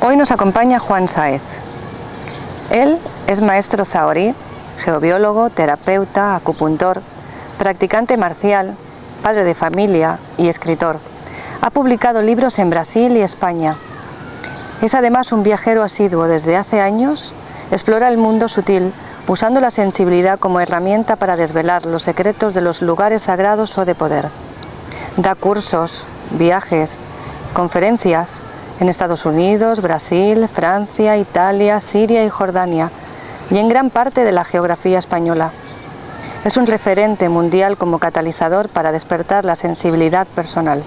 Hoy nos acompaña Juan Sáez. Él es maestro zahorí, geobiólogo, terapeuta, acupuntor, practicante marcial, padre de familia y escritor. Ha publicado libros en Brasil y España. Es además un viajero asiduo desde hace años. Explora el mundo sutil, usando la sensibilidad como herramienta para desvelar los secretos de los lugares sagrados o de poder. Da cursos, viajes, conferencias en Estados Unidos, Brasil, Francia, Italia, Siria y Jordania, y en gran parte de la geografía española. Es un referente mundial como catalizador para despertar la sensibilidad personal.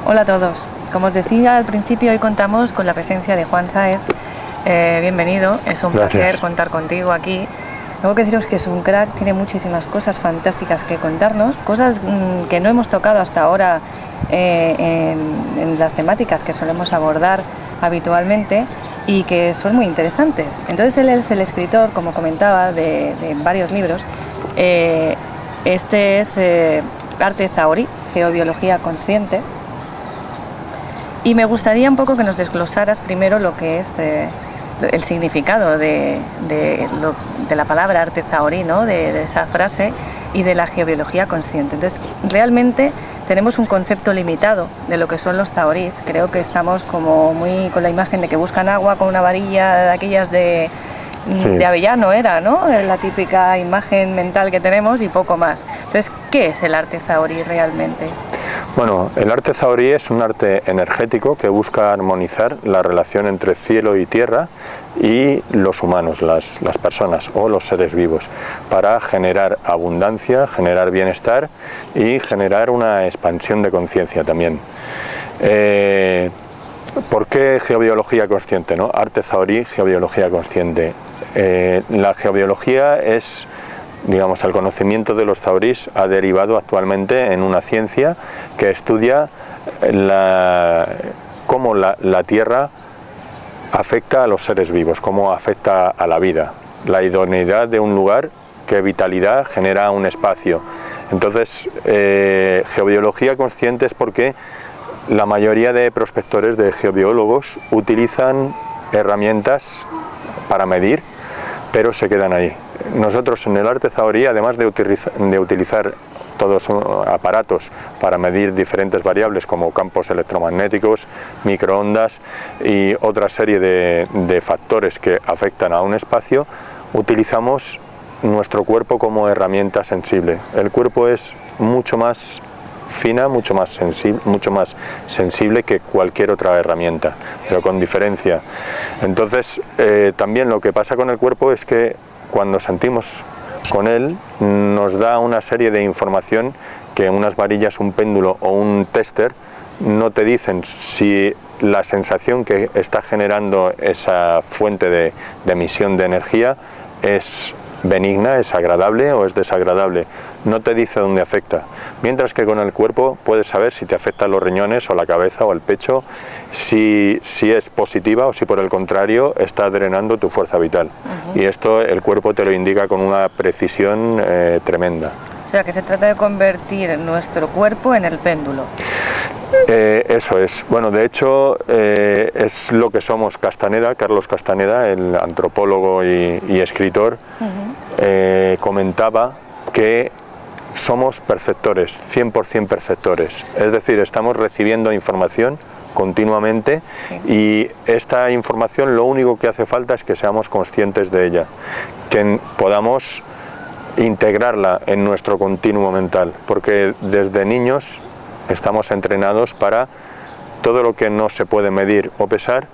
Hola a todos. Como os decía al principio, hoy contamos con la presencia de Juan Sáez. Bienvenido, es un placer contar contigo aquí. Tengo que deciros que es un crack, tiene muchísimas cosas fantásticas que contarnos, cosas que no hemos tocado hasta ahora en las temáticas que solemos abordar habitualmente y que son muy interesantes. Entonces él es el escritor, como comentaba, de varios libros. Este es Arte Zahorí, Geobiología Consciente. Y me gustaría un poco que nos desglosaras primero lo que es el significado de la palabra arte zahorí, ¿no? de esa frase, y de la geobiología consciente. Entonces, realmente tenemos un concepto limitado de lo que son los zaorís. Creo que estamos como muy con la imagen de que buscan agua con una varilla de aquellas de Avellano, era, ¿no? Es la típica imagen mental que tenemos y poco más. Entonces, ¿qué es el arte zahorí realmente? Bueno, el arte zahorí es un arte energético que busca armonizar la relación entre cielo y tierra y los humanos, las personas o los seres vivos, para generar abundancia, generar bienestar y generar una expansión de conciencia también. ¿Por qué geobiología consciente, no? Arte zahorí, geobiología consciente. La geobiología es, digamos, el conocimiento de los zaorís ha derivado actualmente en una ciencia que estudia cómo la Tierra afecta a los seres vivos, cómo afecta a la vida, la idoneidad de un lugar, qué vitalidad genera un espacio. Entonces, geobiología consciente es porque la mayoría de prospectores, de geobiólogos, utilizan herramientas para medir, pero se quedan ahí. Nosotros en el arte zahorí, además de utilizar todos aparatos para medir diferentes variables como campos electromagnéticos, microondas y otra serie de factores que afectan a un espacio, utilizamos nuestro cuerpo como herramienta sensible. El cuerpo es mucho más fina, mucho más sensible que cualquier otra herramienta, pero con diferencia. Entonces, también lo que pasa con el cuerpo es que cuando sentimos con él, nos da una serie de información que unas varillas, un péndulo o un tester no te dicen si la sensación que está generando esa fuente de emisión de energía es benigna, es agradable o es desagradable. No te dice dónde afecta. Mientras que con el cuerpo puedes saber si te afectan los riñones o la cabeza o el pecho, si es positiva o si por el contrario está drenando tu fuerza vital. Y esto el cuerpo te lo indica con una precisión tremenda. O sea, que se trata de convertir nuestro cuerpo en el péndulo. Eso es. Bueno, de hecho es lo que somos. Carlos Castaneda, el antropólogo y escritor, comentaba que somos perceptores, 100% perceptores. Es decir, estamos recibiendo información continuamente y esta información lo único que hace falta es que seamos conscientes de ella, que podamos integrarla en nuestro continuo mental, porque desde niños estamos entrenados para todo lo que no se puede medir o pesar,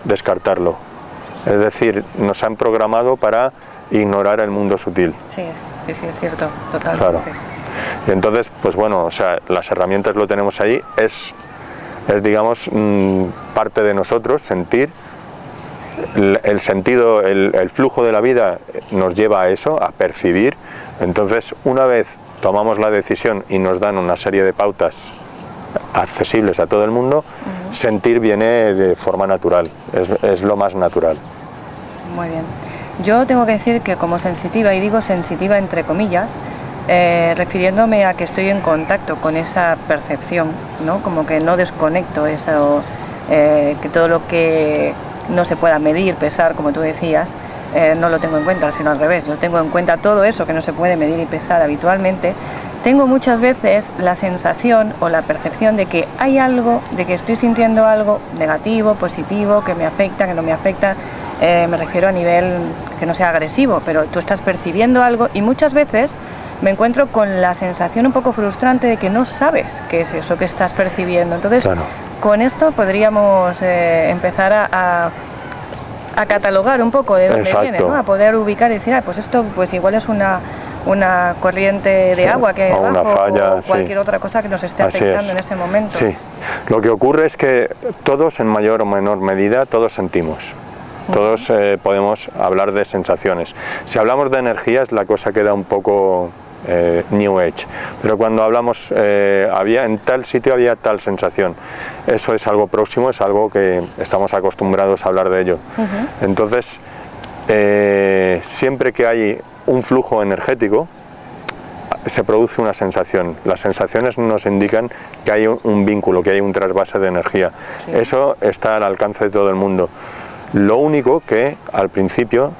descartarlo. Es decir, nos han programado para ignorar el mundo sutil. Sí, es cierto, totalmente. Claro. Y entonces, pues bueno, o sea, las herramientas lo tenemos ahí, es digamos, parte de nosotros, sentir. El sentido, el flujo de la vida nos lleva a eso, a percibir. Entonces, una vez tomamos la decisión y nos dan una serie de pautas accesibles a todo el mundo, sentir viene de forma natural, es lo más natural. Muy bien. Yo tengo que decir que como sensitiva, y digo sensitiva entre comillas, refiriéndome a que estoy en contacto con esa percepción, ¿no? Como que no desconecto eso, que todo lo que no se pueda medir, pesar, como tú decías, no lo tengo en cuenta, sino al revés. Yo tengo en cuenta todo eso que no se puede medir y pesar habitualmente. Tengo muchas veces la sensación o la percepción de que hay algo, de que estoy sintiendo algo negativo, positivo, que me afecta, que no me afecta. Me refiero a nivel que no sea agresivo, pero tú estás percibiendo algo y muchas veces me encuentro con la sensación un poco frustrante de que no sabes qué es eso que estás percibiendo. Entonces, claro, con esto podríamos empezar a catalogar un poco de dónde viene, ¿no? A poder ubicar y decir, pues esto pues igual es una corriente de agua que hay abajo, una falla, o cualquier otra cosa que nos esté afectando en ese momento. Sí, lo que ocurre es que todos, en mayor o menor medida, todos sentimos. Todos podemos hablar de sensaciones. Si hablamos de energías, la cosa queda un poco New Age, pero cuando hablamos en tal sitio había tal sensación, eso es algo próximo, es algo que estamos acostumbrados a hablar de ello. Entonces, siempre que hay un flujo energético, se produce una sensación. Las sensaciones nos indican que hay un vínculo, que hay un trasvase de energía. Sí. Eso está al alcance de todo el mundo. Lo único que al principio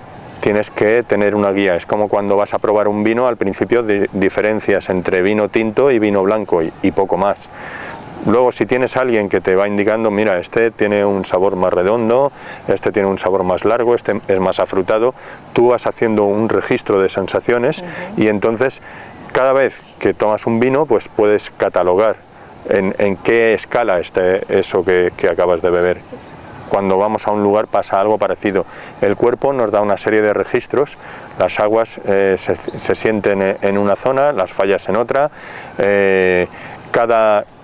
tienes que tener una guía. Es como cuando vas a probar un vino, al principio diferencias entre vino tinto y vino blanco y poco más. Luego, si tienes a alguien que te va indicando, mira, este tiene un sabor más redondo, este tiene un sabor más largo, este es más afrutado, tú vas haciendo un registro de sensaciones y entonces cada vez que tomas un vino pues puedes catalogar en qué escala eso que acabas de beber. Cuando vamos a un lugar pasa algo parecido. El cuerpo nos da una serie de registros, las aguas se sienten en una zona, las fallas en otra,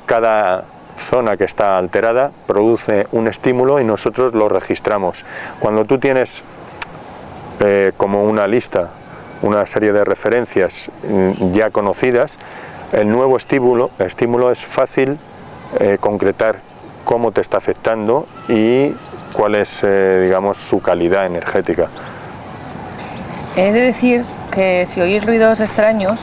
cada zona que está alterada produce un estímulo y nosotros lo registramos. Cuando tú tienes como una lista, una serie de referencias ya conocidas, el nuevo estímulo es fácil concretar cómo te está afectando y cuál es, digamos, su calidad energética. Es decir, que si oís ruidos extraños,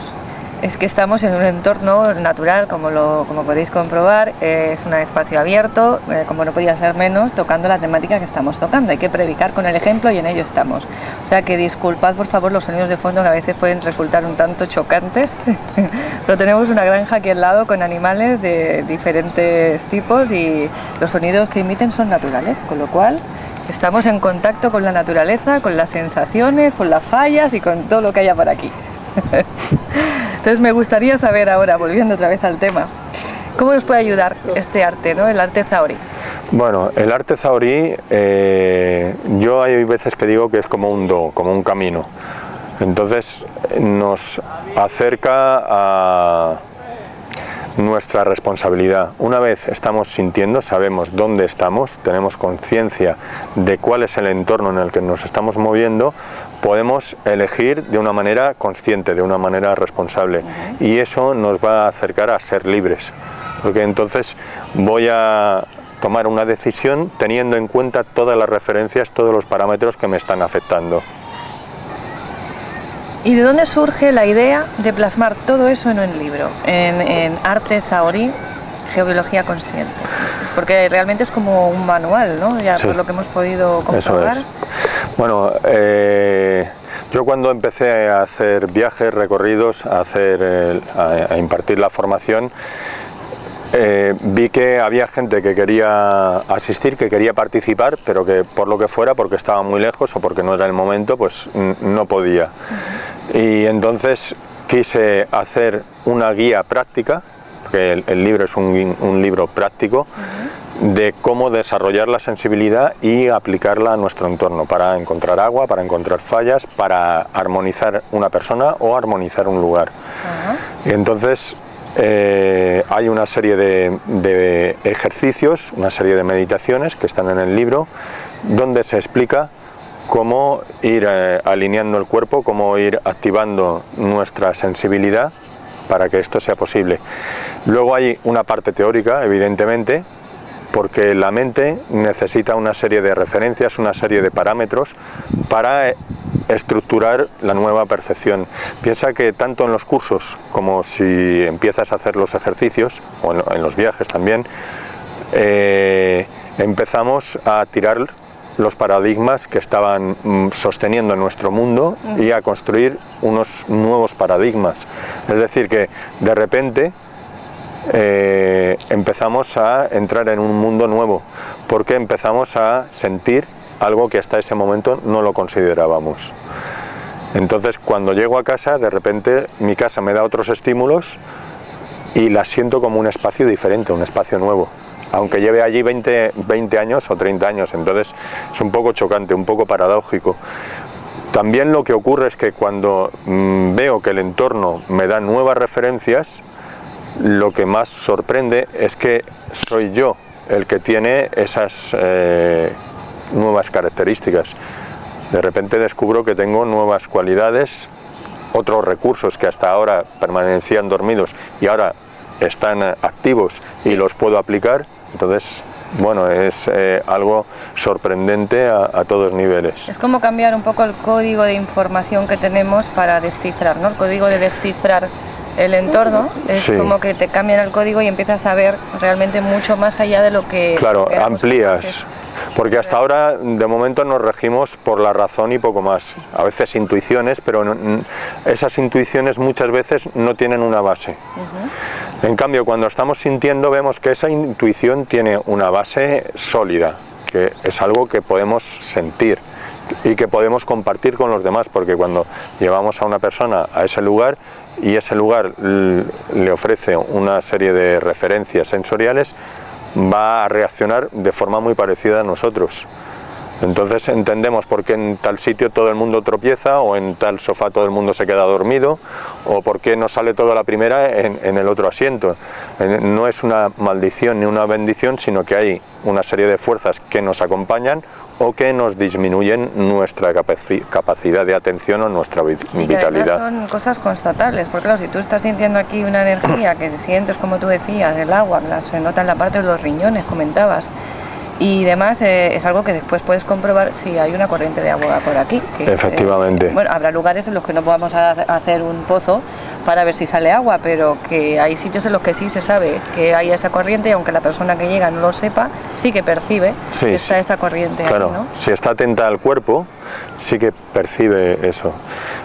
es que estamos en un entorno natural, como podéis comprobar, es un espacio abierto, como no podía ser menos, tocando la temática que estamos tocando. Hay que predicar con el ejemplo y en ello estamos. O sea que disculpad por favor los sonidos de fondo que a veces pueden resultar un tanto chocantes, pero tenemos una granja aquí al lado con animales de diferentes tipos y los sonidos que emiten son naturales, con lo cual estamos en contacto con la naturaleza, con las sensaciones, con las fallas y con todo lo que haya por aquí. Entonces me gustaría saber ahora, volviendo otra vez al tema, ¿cómo nos puede ayudar este arte, ¿no? El arte zahorí? Bueno, el arte zahorí, yo hay veces que digo que es como un do, como un camino. Entonces nos acerca a nuestra responsabilidad. Una vez estamos sintiendo, sabemos dónde estamos, tenemos conciencia de cuál es el entorno en el que nos estamos moviendo, podemos elegir de una manera consciente, de una manera responsable, y eso nos va a acercar a ser libres, porque entonces voy a tomar una decisión teniendo en cuenta todas las referencias, todos los parámetros que me están afectando. ¿Y de dónde surge la idea de plasmar todo eso en un libro, en Arte Zahorí, Geobiología Consciente? Porque realmente es como un manual, ¿no? Ya sí, por lo que hemos podido comprobar. Eso es. Bueno, yo cuando empecé a hacer viajes, recorridos, a impartir la formación, vi que había gente que quería asistir, que quería participar, pero que por lo que fuera, porque estaba muy lejos o porque no era el momento, pues no podía. Y entonces quise hacer una guía práctica, porque el libro es un libro práctico, de cómo desarrollar la sensibilidad y aplicarla a nuestro entorno, para encontrar agua, para encontrar fallas, para armonizar una persona o armonizar un lugar. Y entonces hay una serie de ejercicios, una serie de meditaciones que están en el libro, donde se explica cómo ir alineando el cuerpo, cómo ir activando nuestra sensibilidad para que esto sea posible. Luego hay una parte teórica, evidentemente, porque la mente necesita una serie de referencias, una serie de parámetros para estructurar la nueva percepción. Piensa que tanto en los cursos como si empiezas a hacer los ejercicios, o en los viajes también, empezamos a tirar los paradigmas que estaban sosteniendo nuestro mundo y a construir unos nuevos paradigmas. Es decir, que de repente empezamos a entrar en un mundo nuevo, porque empezamos a sentir algo que hasta ese momento no lo considerábamos. Entonces, cuando llego a casa, de repente mi casa me da otros estímulos y la siento como un espacio diferente, un espacio nuevo, aunque lleve allí 20 años o 30 años, entonces es un poco chocante, un poco paradójico. También lo que ocurre es que cuando veo que el entorno me da nuevas referencias, lo que más sorprende es que soy yo el que tiene esas nuevas características. De repente descubro que tengo nuevas cualidades, otros recursos que hasta ahora permanecían dormidos y ahora están activos y los puedo aplicar. Entonces, bueno, es algo sorprendente a todos niveles. Es como cambiar un poco el código de información que tenemos para descifrar, ¿no? El código de descifrar el entorno, es como que te cambian el código y empiezas a ver realmente mucho más allá de lo que... Claro, amplías. Porque hasta ahora, de momento, nos regimos por la razón y poco más. A veces intuiciones, pero esas intuiciones muchas veces no tienen una base. En cambio, cuando estamos sintiendo, vemos que esa intuición tiene una base sólida, que es algo que podemos sentir y que podemos compartir con los demás, porque cuando llevamos a una persona a ese lugar y ese lugar le ofrece una serie de referencias sensoriales, va a reaccionar de forma muy parecida a nosotros. Entonces entendemos por qué en tal sitio todo el mundo tropieza, o en tal sofá todo el mundo se queda dormido, o por qué no sale todo a la primera en el otro asiento. No es una maldición ni una bendición, sino que hay una serie de fuerzas que nos acompañan o que nos disminuyen nuestra capacidad de atención o nuestra vitalidad. Son cosas constatables, porque claro, si tú estás sintiendo aquí una energía que sientes, como tú decías, el agua, se nota en la parte de los riñones, comentabas, y demás, es algo que después puedes comprobar si hay una corriente de agua por aquí. Que, efectivamente. Bueno, habrá lugares en los que no podamos hacer un pozo para ver si sale agua, pero que hay sitios en los que sí se sabe que hay esa corriente, y aunque la persona que llega no lo sepa, sí que percibe que está esa corriente. Claro, ahí, ¿no? Si está atenta al cuerpo, sí que percibe eso.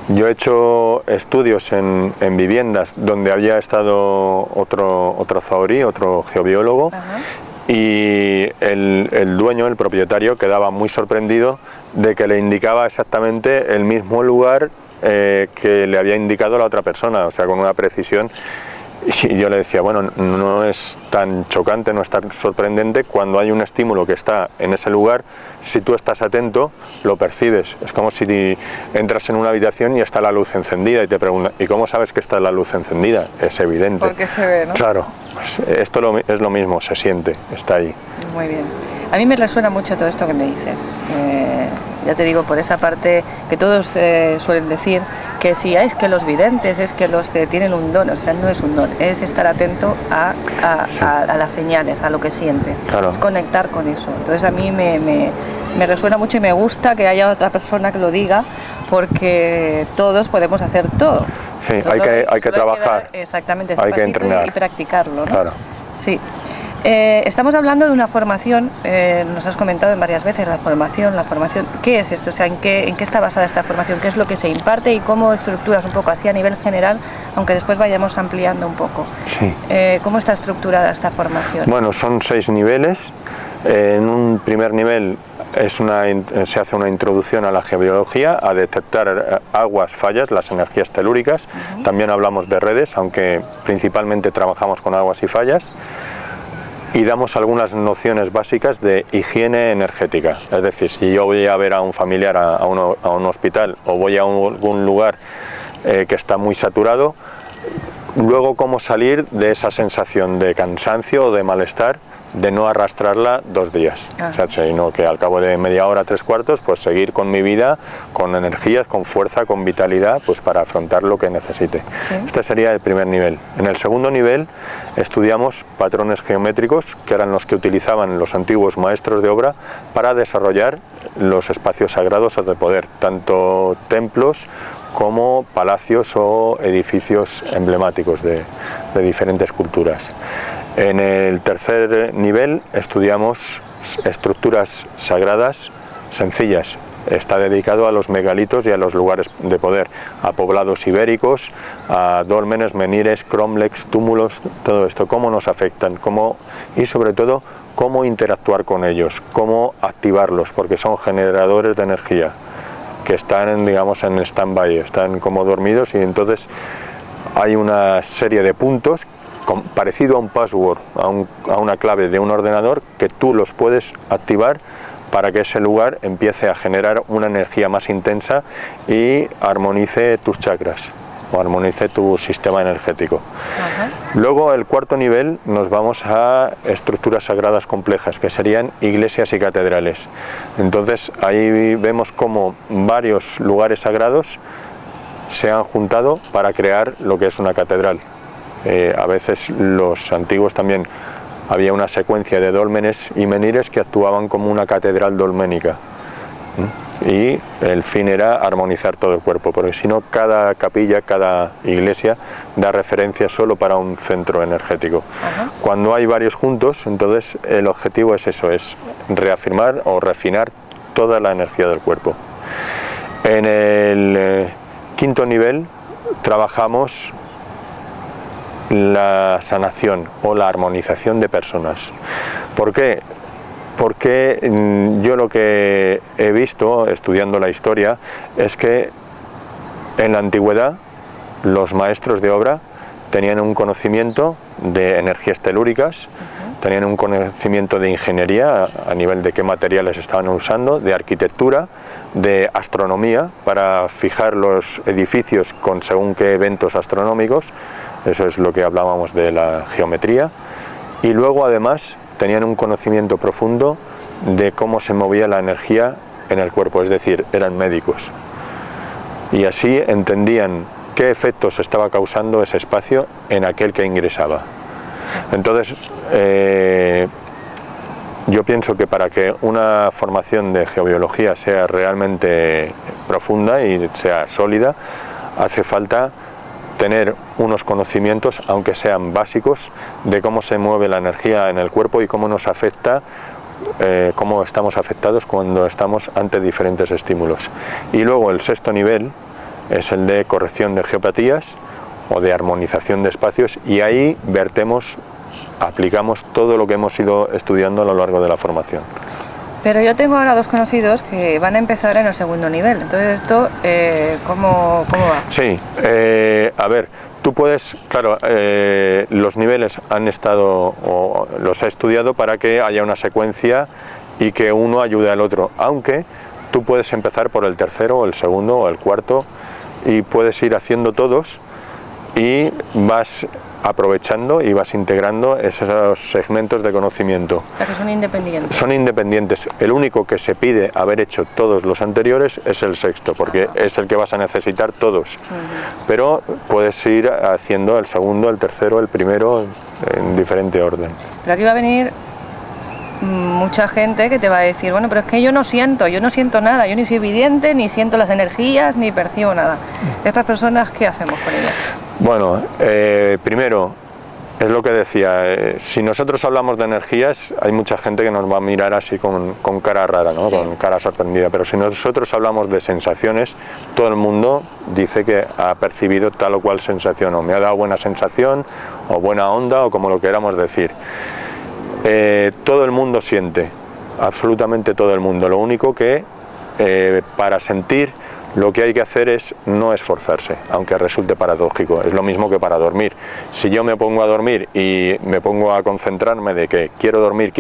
Yo he hecho estudios en viviendas donde había estado otro zahorí, otro geobiólogo. Y el dueño, el propietario, quedaba muy sorprendido de que le indicaba exactamente el mismo lugar que le había indicado la otra persona, o sea, con una precisión. Y yo le decía, bueno, no es tan chocante, no es tan sorprendente cuando hay un estímulo que está en ese lugar. Si tú estás atento, lo percibes. Es como si entras en una habitación y está la luz encendida y te preguntan, ¿y cómo sabes que está la luz encendida? Es evidente. Porque se ve, ¿no? Claro, pues esto es lo mismo, se siente, está ahí. Muy bien. A mí me resuena mucho todo esto que me dices. Ya te digo, por esa parte que todos suelen decir que si es que los videntes, es que los tienen un don, o sea, no es un don, es estar atento a las señales, a lo que sientes, claro. Es conectar con eso. Entonces a mí me resuena mucho y me gusta que haya otra persona que lo diga, porque todos podemos hacer todo. Sí, hay que trabajar, exactamente, hay que entrenar y practicarlo, ¿no? Claro. Sí. Estamos hablando de una formación, nos has comentado en varias veces la formación, ¿qué es esto? O sea, ¿en qué está basada esta formación? ¿Qué es lo que se imparte y cómo estructuras un poco así a nivel general, aunque después vayamos ampliando un poco? Sí. ¿Cómo está estructurada esta formación? Bueno, son 6 niveles. En un primer nivel se hace una introducción a la geobiología, a detectar aguas, fallas, las energías telúricas. También hablamos de redes, aunque principalmente trabajamos con aguas y fallas. Y damos algunas nociones básicas de higiene energética, es decir, si yo voy a ver a un familiar a un hospital o voy a algún lugar que está muy saturado, luego cómo salir de esa sensación de cansancio o de malestar, de no arrastrarla 2 días, sino que al cabo de media hora, 3/4, pues seguir con mi vida, con energías, con fuerza, con vitalidad, pues para afrontar lo que necesite. Sí. Este sería el primer nivel. En el segundo nivel estudiamos patrones geométricos, que eran los que utilizaban los antiguos maestros de obra para desarrollar los espacios sagrados o de poder, tanto templos como palacios o edificios emblemáticos de diferentes culturas. En el tercer nivel estudiamos estructuras sagradas sencillas. Está dedicado a los megalitos y a los lugares de poder, a poblados ibéricos, a dólmenes, menires, cromlechs, túmulos, todo esto, cómo nos afectan, y sobre todo cómo interactuar con ellos, cómo activarlos, porque son generadores de energía que están, digamos, en stand-by, están como dormidos, y entonces hay una serie de puntos parecido a un password, a una clave de un ordenador, que tú los puedes activar para que ese lugar empiece a generar una energía más intensa y armonice tus chakras o armonice tu sistema energético. Luego, el cuarto nivel, nos vamos a estructuras sagradas complejas, que serían iglesias y catedrales. Entonces ahí vemos cómo varios lugares sagrados se han juntado para crear lo que es una catedral. A veces los antiguos también había una secuencia de dólmenes y menires que actuaban como una catedral dolménica, y el fin era armonizar todo el cuerpo, porque si no, cada capilla, cada iglesia da referencia solo para un centro energético. Cuando hay varios juntos, entonces el objetivo es eso, es reafirmar o refinar toda la energía del cuerpo. En el quinto nivel trabajamos la sanación o la armonización de personas. ¿Por qué? Porque yo lo que he visto estudiando la historia es que en la antigüedad los maestros de obra tenían un conocimiento de energías telúricas, tenían un conocimiento de ingeniería a nivel de qué materiales estaban usando, de arquitectura, de astronomía para fijar los edificios con según qué eventos astronómicos. Eso es lo que hablábamos de la geometría. Y luego además tenían un conocimiento profundo de cómo se movía la energía en el cuerpo, es decir, eran médicos. Y así entendían qué efectos estaba causando ese espacio en aquel que ingresaba. Entonces, yo pienso que para que una formación de geobiología sea realmente profunda y sea sólida, hace falta tener unos conocimientos, aunque sean básicos, de cómo se mueve la energía en el cuerpo y cómo nos afecta, cómo estamos afectados cuando estamos ante diferentes estímulos. Y luego el sexto nivel es el de corrección de geopatías o de armonización de espacios, y ahí aplicamos todo lo que hemos ido estudiando a lo largo de la formación. Pero yo tengo ahora dos conocidos que van a empezar en el segundo nivel, entonces esto, ¿cómo va? Sí, a ver, tú puedes, claro, los niveles los he estudiado para que haya una secuencia y que uno ayude al otro, aunque tú puedes empezar por el tercero o el segundo o el cuarto y puedes ir haciendo todos y vas aprovechando y vas integrando esos segmentos de conocimiento. O sea, que son independientes. Son independientes. El único que se pide haber hecho todos los anteriores es el sexto, porque es el que vas a necesitar todos. Pero puedes ir haciendo el segundo, el tercero, el primero, en diferente orden. Pero aquí va a venir mucha gente que te va a decir, bueno, pero es que yo no siento nada, yo ni soy vidente, ni siento las energías, ni percibo nada. ¿Estas personas qué hacemos con ellas? Bueno, primero, es lo que decía, si nosotros hablamos de energías, hay mucha gente que nos va a mirar así con cara rara, ¿no? Sí. Con cara sorprendida, pero si nosotros hablamos de sensaciones, todo el mundo dice que ha percibido tal o cual sensación, o me ha dado buena sensación, o buena onda, o como lo queramos decir. Todo el mundo siente, absolutamente todo el mundo. Lo único que para sentir lo que hay que hacer es no esforzarse, aunque resulte paradójico. Es lo mismo que para dormir. Si yo me pongo a dormir y me pongo a concentrarme de que quiero dormir,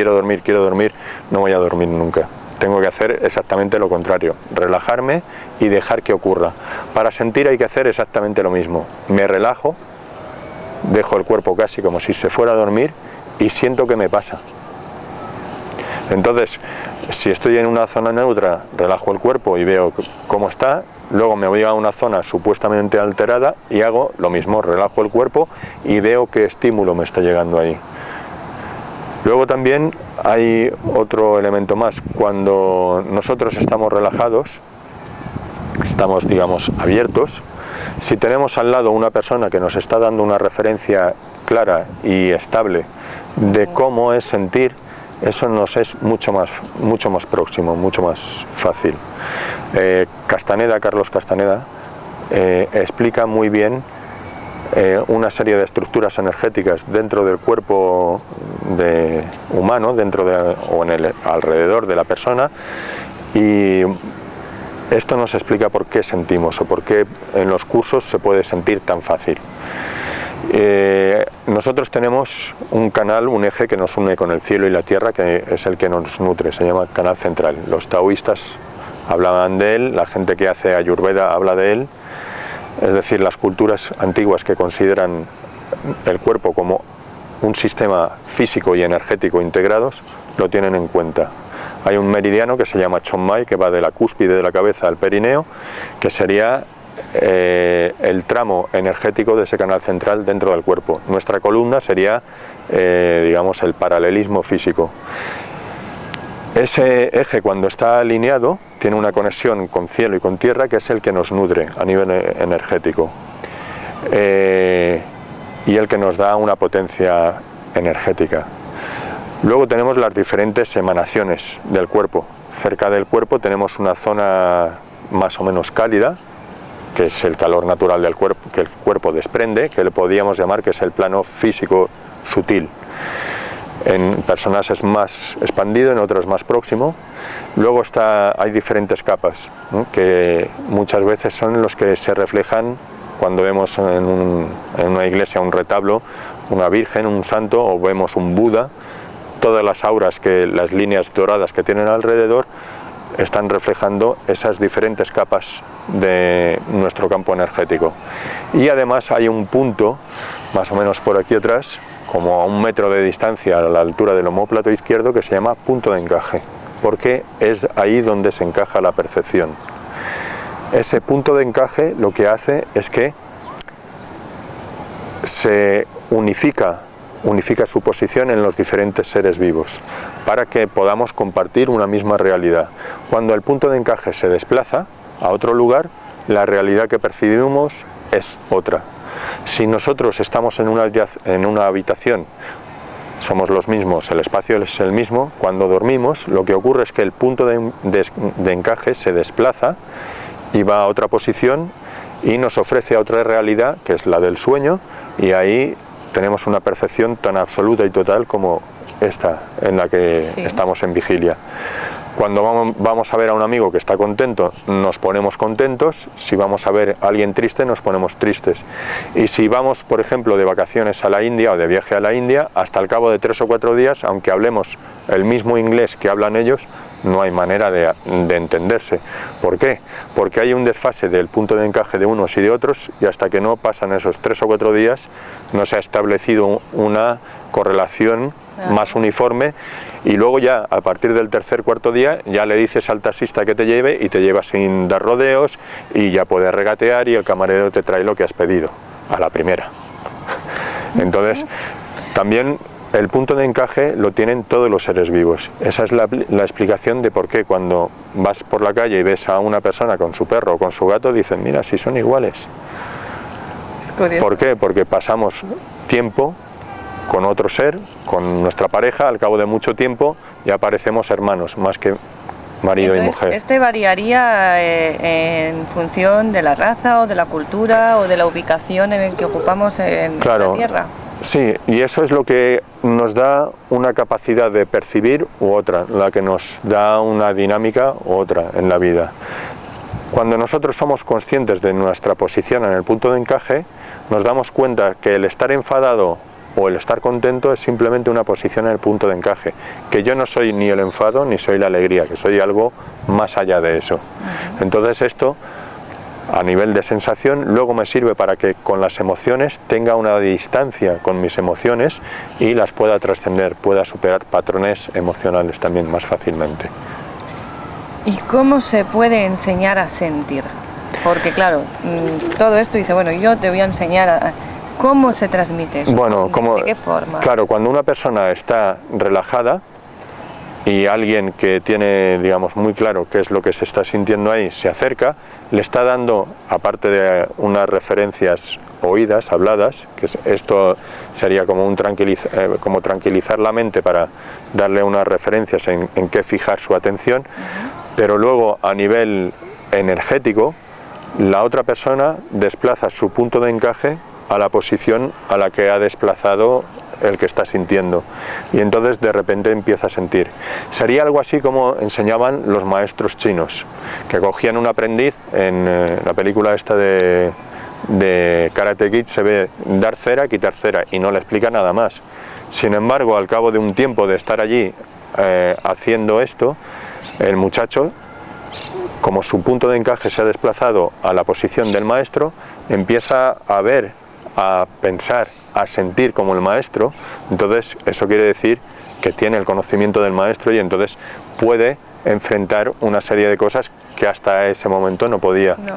no voy a dormir nunca. Tengo que hacer exactamente lo contrario, relajarme y dejar que ocurra. Para sentir hay que hacer exactamente lo mismo. Me relajo, dejo el cuerpo casi como si se fuera a dormir y siento que me pasa. Entonces, si estoy en una zona neutra, relajo el cuerpo y veo cómo está, luego me voy a una zona supuestamente alterada y hago lo mismo, relajo el cuerpo y veo qué estímulo me está llegando ahí. Luego también hay otro elemento más. Cuando nosotros estamos relajados, estamos, digamos, abiertos, si tenemos al lado una persona que nos está dando una referencia clara y estable de cómo es sentir, eso nos es mucho más próximo, mucho más fácil. Carlos Castaneda, explica muy bien una serie de estructuras energéticas dentro del cuerpo humano, o alrededor de la persona, y esto nos explica por qué sentimos o por qué en los cursos se puede sentir tan fácil. Nosotros tenemos un canal, un eje que nos une con el cielo y la tierra, que es el que nos nutre, se llama canal central. Los taoístas hablaban de él, la gente que hace Ayurveda habla de él, es decir, las culturas antiguas que consideran el cuerpo como un sistema físico y energético integrados, lo tienen en cuenta. Hay un meridiano que se llama Chonmai, que va de la cúspide de la cabeza al perineo, que sería el tramo energético de ese canal central dentro del cuerpo. Nuestra columna sería, digamos, el paralelismo físico. Ese eje, cuando está alineado, tiene una conexión con cielo y con tierra, que es el que nos nutre a nivel energético, y el que nos da una potencia energética. Luego tenemos las diferentes emanaciones del cuerpo. Cerca del cuerpo tenemos una zona más o menos cálida, que es el calor natural del cuerpo, que el cuerpo desprende, que le podríamos llamar que es el plano físico sutil. En personas es más expandido, en otros más próximo. Luego hay diferentes capas, ¿no?, que muchas veces son los que se reflejan cuando vemos en una iglesia un retablo, una virgen, un santo, o vemos un Buda. Todas las auras, las líneas doradas que tienen alrededor, están reflejando esas diferentes capas de nuestro campo energético. Y además hay un punto, más o menos por aquí atrás, como a 1 metro de distancia a la altura del omóplato izquierdo, que se llama punto de encaje, porque es ahí donde se encaja la percepción. Ese punto de encaje lo que hace es que se unifica su posición en los diferentes seres vivos, para que podamos compartir una misma realidad. Cuando el punto de encaje se desplaza a otro lugar, la realidad que percibimos es otra. Si nosotros estamos en una habitación, somos los mismos, el espacio es el mismo, cuando dormimos lo que ocurre es que el punto de encaje se desplaza y va a otra posición y nos ofrece otra realidad, que es la del sueño, y ahí tenemos una percepción tan absoluta y total como esta en la que estamos en vigilia. Cuando vamos a ver a un amigo que está contento, nos ponemos contentos. Si vamos a ver a alguien triste, nos ponemos tristes. Y si vamos, por ejemplo, de vacaciones a la India o de viaje a la India, hasta el cabo de 3 o 4 días, aunque hablemos el mismo inglés que hablan ellos, no hay manera de entenderse. ¿Por qué? Porque hay un desfase del punto de encaje de unos y de otros, y hasta que no pasan esos 3 o 4 días, no se ha establecido una correlación más uniforme, y luego ya a partir del 3er, 4er día ya le dices al taxista que te lleve y te lleva sin dar rodeos, y ya puedes regatear y el camarero te trae lo que has pedido a la primera. Entonces también el punto de encaje lo tienen todos los seres vivos. Esa es la explicación de por qué cuando vas por la calle y ves a una persona con su perro o con su gato, dicen, mira, si son iguales. ¿Por qué? Porque pasamos tiempo con otro ser, con nuestra pareja, al cabo de mucho tiempo ya parecemos hermanos, más que marido y mujer. ¿Este variaría en función de la raza o de la cultura o de la ubicación en que ocupamos en la Tierra? Sí, y eso es lo que nos da una capacidad de percibir u otra, la que nos da una dinámica u otra en la vida. Cuando nosotros somos conscientes de nuestra posición en el punto de encaje, nos damos cuenta que el estar enfadado o el estar contento es simplemente una posición en el punto de encaje, que yo no soy ni el enfado ni soy la alegría, que soy algo más allá de eso. Entonces esto, a nivel de sensación, luego me sirve para que con las emociones tenga una distancia con mis emociones y las pueda trascender, pueda superar patrones emocionales también más fácilmente. ¿Y cómo se puede enseñar a sentir? Porque claro, todo esto dice, bueno, yo te voy a enseñar a... ¿Cómo se transmite eso? Bueno, ¿De qué forma? Claro, cuando una persona está relajada y alguien que tiene, digamos, muy claro qué es lo que se está sintiendo ahí, se acerca, le está dando, aparte de unas referencias oídas, habladas, que esto sería como como tranquilizar la mente para darle unas referencias en qué fijar su atención, pero luego a nivel energético, la otra persona desplaza su punto de encaje a la posición a la que ha desplazado el que está sintiendo, y entonces de repente empieza a sentir. Sería algo así como enseñaban los maestros chinos, que cogían un aprendiz. En la película esta de Karate Kid se ve dar cera, quitar cera, y no le explica nada más. Sin embargo, al cabo de un tiempo de estar allí haciendo esto, el muchacho, como su punto de encaje se ha desplazado a la posición del maestro, empieza a ver, a pensar, a sentir como el maestro. Entonces eso quiere decir que tiene el conocimiento del maestro, y entonces puede enfrentar una serie de cosas que hasta ese momento no podía. No.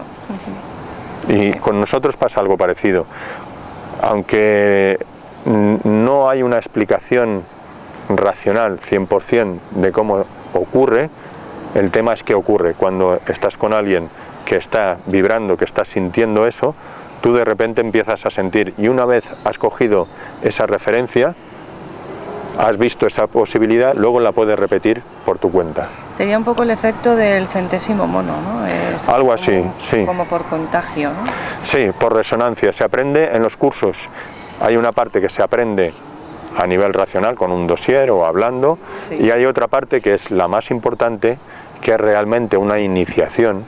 Y con nosotros pasa algo parecido. Aunque no hay una explicación racional 100% de cómo ocurre, el tema es que ocurre. Cuando estás con alguien que está vibrando, que está sintiendo eso, tú de repente empiezas a sentir, y una vez has cogido esa referencia, has visto esa posibilidad, luego la puedes repetir por tu cuenta. Sería un poco el efecto del centésimo mono, ¿no? Es algo como, así, sí. Como por contagio, ¿no? Sí, por resonancia. Se aprende en los cursos. Hay una parte que se aprende a nivel racional, con un dossier o hablando, sí. Y hay otra parte que es la más importante, que es realmente una iniciación,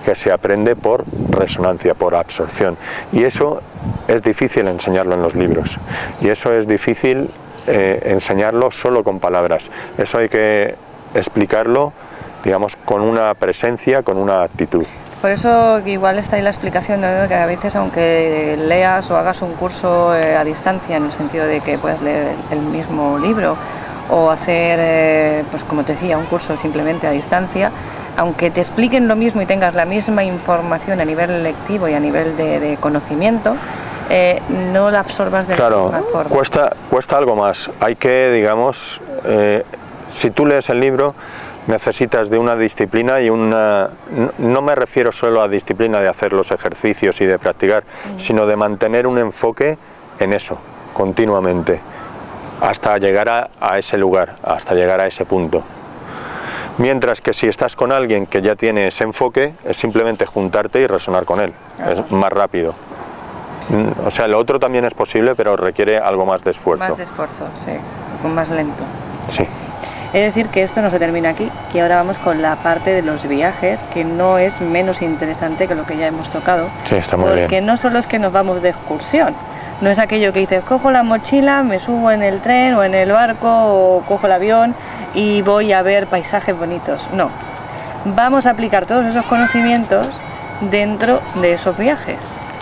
que se aprende por resonancia, por absorción, y eso es difícil enseñarlo en los libros, y eso es difícil enseñarlo solo con palabras. Eso hay que explicarlo, digamos, con una presencia, con una actitud. Por eso igual está ahí la explicación, ¿no? Que a veces, aunque leas o hagas un curso a distancia, en el sentido de que puedes leer el mismo libro o hacer, pues como te decía, un curso simplemente a distancia, aunque te expliquen lo mismo y tengas la misma información a nivel lectivo y a nivel de conocimiento, no la absorbas de la misma forma. Cuesta algo más. Hay que, digamos, si tú lees el libro, necesitas de una disciplina y una... No me refiero solo a disciplina de hacer los ejercicios y de practicar, sino de mantener un enfoque en eso, continuamente, hasta llegar a ese lugar, hasta llegar a ese punto. Mientras que si estás con alguien que ya tiene ese enfoque, es simplemente juntarte y resonar con él, es más rápido. O sea, lo otro también es posible, pero requiere algo más de esfuerzo. Más de esfuerzo, sí, más lento. Sí. Es decir, que esto no se termina aquí, que ahora vamos con la parte de los viajes, que no es menos interesante que lo que ya hemos tocado. Sí, está muy bien. Porque no solo es que nos vamos de excursión, no es aquello que dices, cojo la mochila, me subo en el tren o en el barco o cojo el avión y voy a ver paisajes bonitos. No, vamos a aplicar todos esos conocimientos dentro de esos viajes.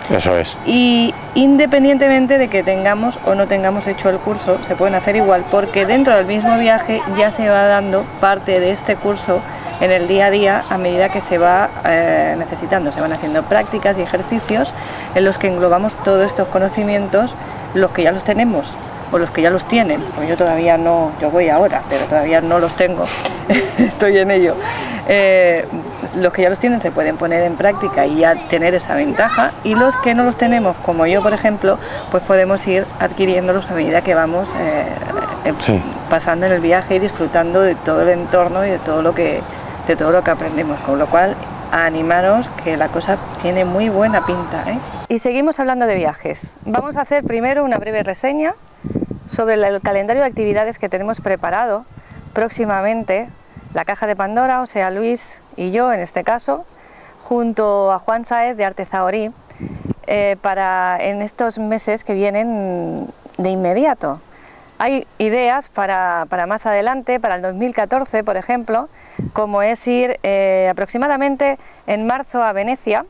Eso es. Y independientemente de que tengamos o no tengamos hecho el curso, se pueden hacer igual, porque dentro del mismo viaje ya se va dando parte de este curso en el día a día a medida que se va necesitando. Se van haciendo prácticas y ejercicios en los que englobamos todos estos conocimientos, los que ya los tenemos o los que ya los tienen. Pues yo todavía no, yo voy ahora, pero todavía no los tengo, estoy en ello. Los que ya los tienen se pueden poner en práctica y ya tener esa ventaja, y los que no los tenemos, como yo por ejemplo, pues podemos ir adquiriéndolos a medida que vamos pasando en el viaje y disfrutando de todo el entorno y de todo lo que aprendemos, con lo cual animaros, que la cosa tiene muy buena pinta, ¿eh? Y seguimos hablando de viajes. Vamos a hacer primero una breve reseña sobre el calendario de actividades que tenemos preparado próximamente, la Caja de Pandora, o sea, Luis y yo en este caso, junto a Juan Sáez de Arte Zahorí, para en estos meses que vienen de inmediato. Hay ideas para más adelante, para el 2014, por ejemplo, como es ir aproximadamente en marzo a Venecia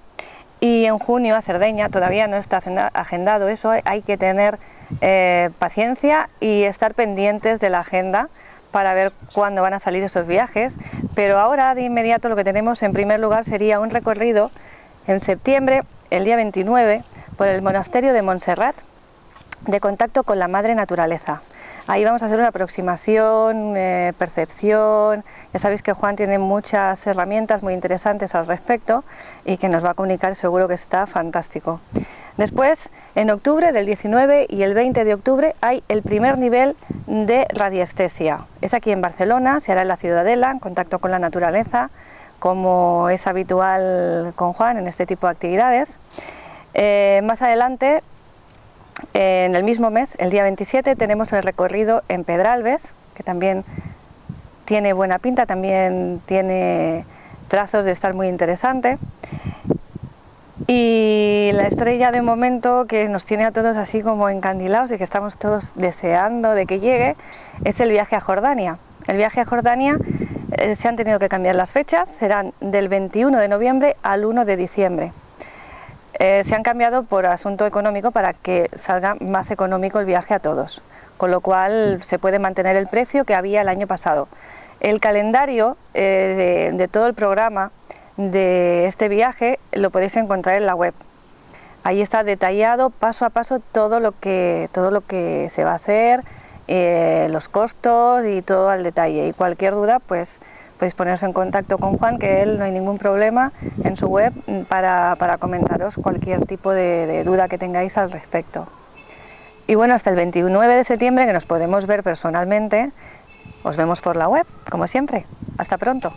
y en junio a Cerdeña. Todavía no está agendado eso, hay que tener paciencia y estar pendientes de la agenda para ver cuándo van a salir esos viajes, pero ahora de inmediato lo que tenemos en primer lugar sería un recorrido en septiembre, el día 29, por el monasterio de Montserrat, de contacto con la Madre Naturaleza. Ahí vamos a hacer una aproximación, percepción. Ya sabéis que Juan tiene muchas herramientas muy interesantes al respecto y que nos va a comunicar, seguro que está fantástico. Después, en octubre, del 19 y el 20 de octubre, hay el primer nivel de radiestesia. Es aquí en Barcelona, se hará en la Ciudadela, en contacto con la naturaleza, como es habitual con Juan en este tipo de actividades. Más adelante, en el mismo mes, el día 27, tenemos el recorrido en Pedralbes, que también tiene buena pinta, también tiene trazos de estar muy interesante. Y la estrella de momento que nos tiene a todos así como encandilados y que estamos todos deseando de que llegue es el viaje a Jordania. El viaje a Jordania se han tenido que cambiar las fechas, serán del 21 de noviembre al 1 de diciembre. Se han cambiado por asunto económico para que salga más económico el viaje a todos, con lo cual se puede mantener el precio que había el año pasado. El calendario de todo el programa de este viaje lo podéis encontrar en la web. Ahí está detallado paso a paso todo lo que se va a hacer, los costos y todo al detalle. Y cualquier duda, pues podéis poneros en contacto con Juan, que él no hay ningún problema en su web para comentaros cualquier tipo de duda que tengáis al respecto. Y bueno, hasta el 29 de septiembre, que nos podemos ver personalmente, os vemos por la web, como siempre. Hasta pronto.